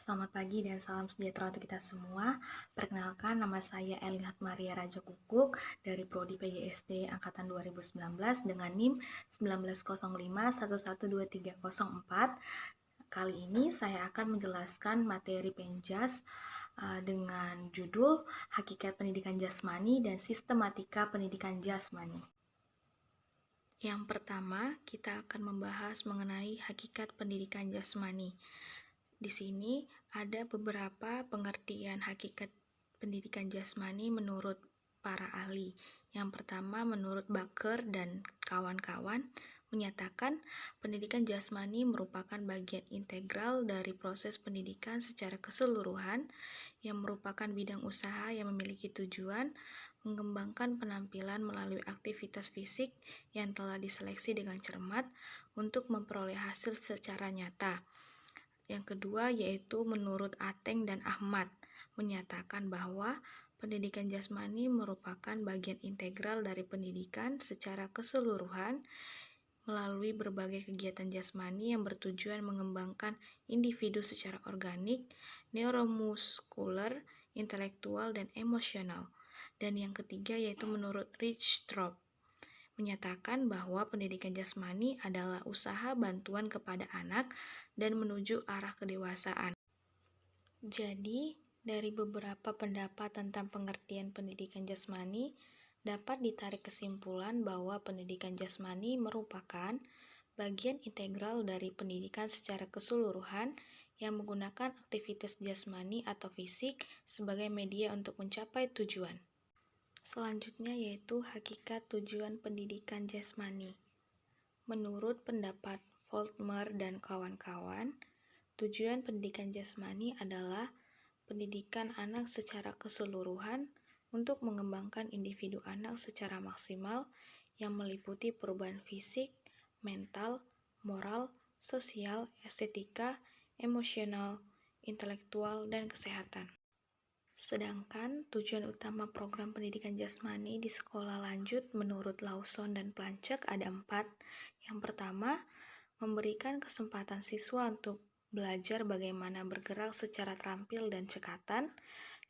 Selamat pagi dan salam sejahtera untuk kita semua. Perkenalkan, nama saya Elinat Maria Raja Kukuk dari Prodi PGSD Angkatan 2019 dengan NIM 1905112304. Kali ini saya akan menjelaskan materi Penjas dengan judul Hakikat Pendidikan Jasmani dan Sistematika Pendidikan Jasmani. Yang pertama, kita akan membahas mengenai hakikat pendidikan jasmani. Di sini ada beberapa pengertian hakikat pendidikan jasmani menurut para ahli. Yang pertama, menurut Baker dan kawan-kawan menyatakan pendidikan jasmani merupakan bagian integral dari proses pendidikan secara keseluruhan yang merupakan bidang usaha yang memiliki tujuan mengembangkan penampilan melalui aktivitas fisik yang telah diseleksi dengan cermat untuk memperoleh hasil secara nyata. Yang kedua yaitu menurut Ateng dan Ahmad menyatakan bahwa pendidikan jasmani merupakan bagian integral dari pendidikan secara keseluruhan melalui berbagai kegiatan jasmani yang bertujuan mengembangkan individu secara organik, neuromuskuler, intelektual, dan emosional. Dan yang ketiga yaitu menurut Richtrop menyatakan bahwa pendidikan jasmani adalah usaha bantuan kepada anak dan menuju arah kedewasaan. Jadi, dari beberapa pendapat tentang pengertian pendidikan jasmani, dapat ditarik kesimpulan bahwa pendidikan jasmani merupakan bagian integral dari pendidikan secara keseluruhan yang menggunakan aktivitas jasmani atau fisik sebagai media untuk mencapai tujuan. Selanjutnya yaitu hakikat tujuan pendidikan jasmani. Menurut pendapat Voltmer dan kawan-kawan, tujuan pendidikan jasmani adalah pendidikan anak secara keseluruhan untuk mengembangkan individu anak secara maksimal yang meliputi perubahan fisik, mental, moral, sosial, estetika, emosional, intelektual, dan kesehatan. Sedangkan tujuan utama program pendidikan jasmani di sekolah lanjut menurut Lawson dan Planchek ada 4. Yang pertama, memberikan kesempatan siswa untuk belajar bagaimana bergerak secara terampil dan cekatan.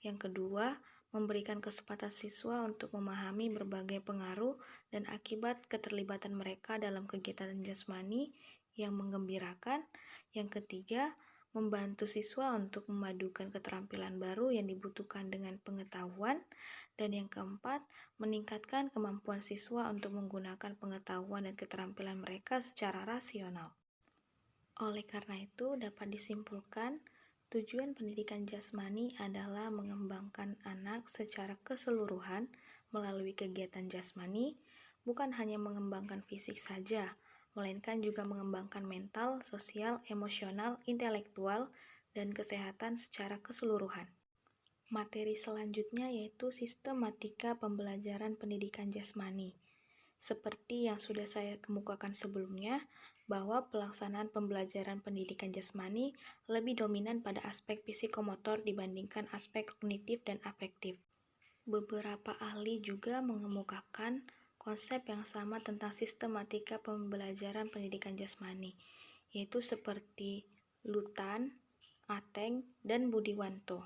Yang kedua, memberikan kesempatan siswa untuk memahami berbagai pengaruh dan akibat keterlibatan mereka dalam kegiatan jasmani yang menggembirakan. Yang ketiga, membantu siswa untuk memadukan keterampilan baru yang dibutuhkan dengan pengetahuan. Dan yang keempat, meningkatkan kemampuan siswa untuk menggunakan pengetahuan dan keterampilan mereka secara rasional. Oleh karena itu, dapat disimpulkan, tujuan pendidikan jasmani adalah mengembangkan anak secara keseluruhan melalui kegiatan jasmani, bukan hanya mengembangkan fisik saja, melainkan juga mengembangkan mental, sosial, emosional, intelektual, dan kesehatan secara keseluruhan. Materi selanjutnya yaitu sistematika pembelajaran pendidikan jasmani. Seperti yang sudah saya kemukakan sebelumnya, bahwa pelaksanaan pembelajaran pendidikan jasmani lebih dominan pada aspek psikomotor dibandingkan aspek kognitif dan afektif. Beberapa ahli juga mengemukakan konsep yang sama tentang sistematika pembelajaran pendidikan jasmani, yaitu seperti Lutan, Ateng, dan Budiwanto.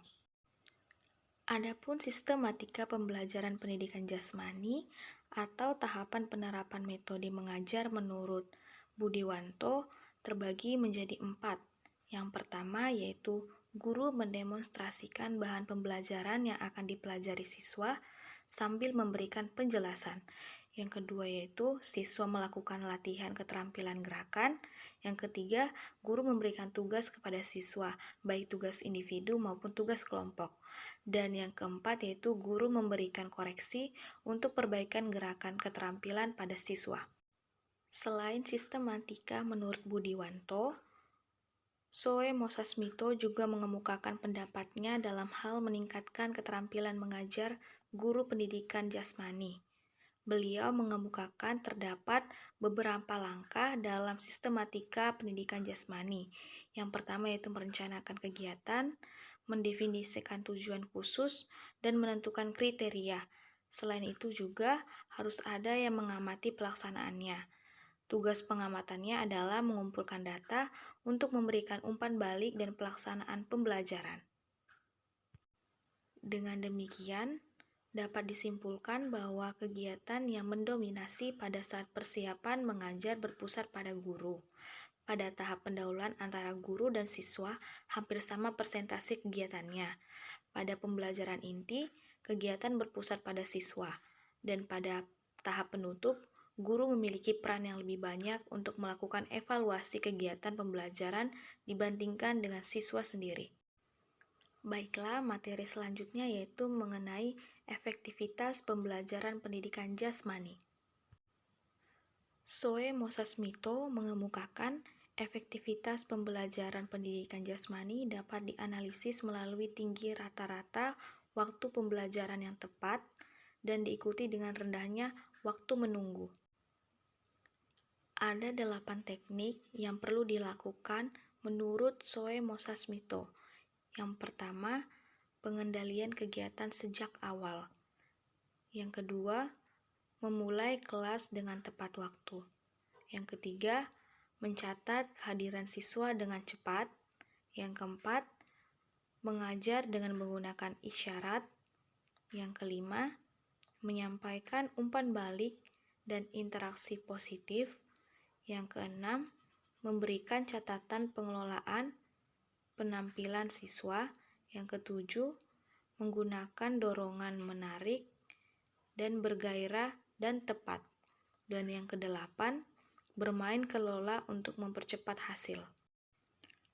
Adapun sistematika pembelajaran pendidikan jasmani atau tahapan penerapan metode mengajar menurut Budiwanto terbagi menjadi 4. Yang pertama yaitu guru mendemonstrasikan bahan pembelajaran yang akan dipelajari siswa sambil memberikan penjelasan. Yang kedua yaitu siswa melakukan latihan keterampilan gerakan. Yang ketiga, guru memberikan tugas kepada siswa, baik tugas individu maupun tugas kelompok. Dan yang keempat yaitu guru memberikan koreksi untuk perbaikan gerakan keterampilan pada siswa. Selain sistematika menurut Budiwanto, Soe Mosasmito juga mengemukakan pendapatnya dalam hal meningkatkan keterampilan mengajar guru pendidikan jasmani. Beliau mengemukakan terdapat beberapa langkah dalam sistematika pendidikan jasmani. Yang pertama yaitu merencanakan kegiatan, mendefinisikan tujuan khusus, dan menentukan kriteria. Selain itu juga harus ada yang mengamati pelaksanaannya. Tugas pengamatannya adalah mengumpulkan data untuk memberikan umpan balik dan pelaksanaan pembelajaran. Dengan demikian, dapat disimpulkan bahwa kegiatan yang mendominasi pada saat persiapan mengajar berpusat pada guru. Pada tahap pendahuluan antara guru dan siswa, hampir sama persentase kegiatannya. Pada pembelajaran inti, kegiatan berpusat pada siswa, dan pada tahap penutup, guru memiliki peran yang lebih banyak untuk melakukan evaluasi kegiatan pembelajaran dibandingkan dengan siswa sendiri. Baiklah, materi selanjutnya yaitu mengenai efektivitas pembelajaran pendidikan jasmani. Soe Mosasmito mengemukakan efektivitas pembelajaran pendidikan jasmani dapat dianalisis melalui tinggi rata-rata waktu pembelajaran yang tepat dan diikuti dengan rendahnya waktu menunggu. Ada 8 teknik yang perlu dilakukan menurut Soe Mosasmito. Yang pertama, pengendalian kegiatan sejak awal. Yang kedua, memulai kelas dengan tepat waktu. Yang ketiga, mencatat kehadiran siswa dengan cepat. Yang keempat, mengajar dengan menggunakan isyarat. Yang kelima, menyampaikan umpan balik dan interaksi positif. Yang keenam, memberikan catatan pengelolaan penampilan siswa. Yang ketujuh, menggunakan dorongan menarik dan bergairah dan tepat. Dan yang kedelapan, bermain kelola untuk mempercepat hasil.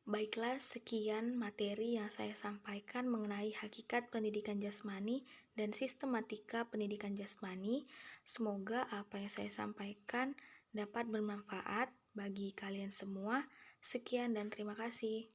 Baiklah, sekian materi yang saya sampaikan mengenai hakikat pendidikan jasmani dan sistematika pendidikan jasmani. Semoga apa yang saya sampaikan dapat bermanfaat bagi kalian semua. Sekian dan terima kasih.